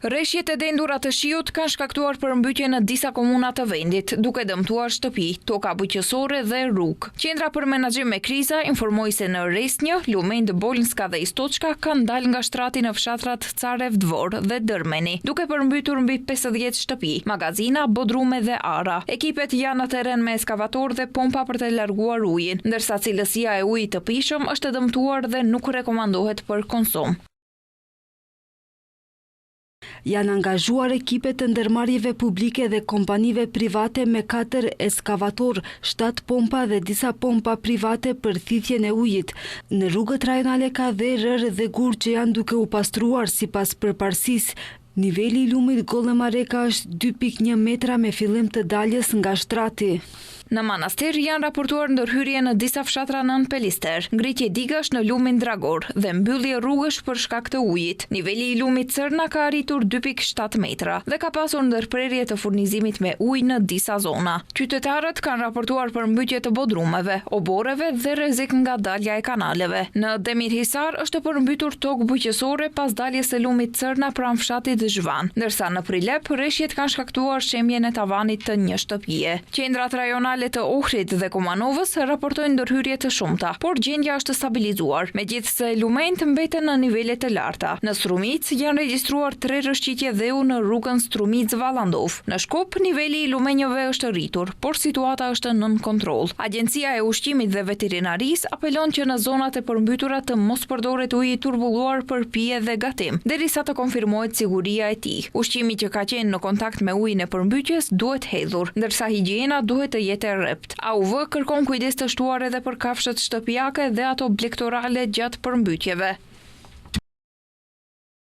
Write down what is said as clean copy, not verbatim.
Rreshjet e dendura të shiut kanë shkaktuar përmbytje në disa komuna të vendit, duke dëmtuar shtëpi, toka bujqësore dhe rrugë. Qendra për menaxhim me kriza informoi se në Resnjë, Lumend, Bolnska dhe Istoçka kanë dalë nga shtrati në fshatrat Carev, Dvor dhe Dërmeni, duke përmbytur mbi 50 shtëpi, magazina, bodrume dhe ara. Ekipet janë në terren me eskavator dhe pompa për të larguar ujin, ndërsa cilësia e ujit të pishëm është dëmtuar dhe nuk rekomandohet për konsum. Janë angazhuar ekipet të ndërmarrjeve publike dhe kompanive private me 4 eskavator, 7 pompa dhe disa pompa private për thithjen e ujit. Në rrugët rajonale ka dhe rërë dhe gur që janë duke u pastruar sipas përparësisë. Niveli i lumit Gollë Mareka është 2.1 metra me fillim të daljes nga shtrati. Në Manastir janë raportuar ndërhyrje në disa fshatra nën Pelister, ngritje digash në lumin Dragor dhe mbyllje rrugësh për shkak të ujit. Niveli i lumit Cërna ka arritur 2.7 metra dhe ka pasur ndërprerje të furnizimit me ujë në disa zona. Qytetarët kanë raportuar për mbytje të bodrumeve, oboreve dhe rrezik nga dalja e kanaleve. Në Demirhisar është përmbytur tokë bujqësore pas daljes së lumit Cërna pranë fshatit Zhvan, ndërsa në Prilep rreshjet kanë shkaktuar shemjen e tavanit të një shtëpie. Qendrat rajonale të Ohrit dhe Kumanovës raportojnë ndërhyrje të shumta, por gjendja është stabilizuar, megjithse Lumend mbeten në nivele të larta. Në Strumic janë regjistruar 3 rrëshqitje dheu në rrugën Strumic-Vallandov. Në Shkup niveli i lumenjave është rritur, por situata është nën kontroll. Agjencia e Ushqimit dhe Veterinarisë apelon që në zonat e përmbytura të mos përdoret uji turbulluar për pije dhe gatim, derisa të konfirmohet siguria e tij. Ushqimi që ka qenë në kontakt me ujin e përmbytjes duhet hedhur, ndërsa higjiena duhet të jetë rrept. AUV kërkon kujdes të shtuar edhe për kafshët shtëpiake dhe ato blegtorale gjatë përmbytjeve.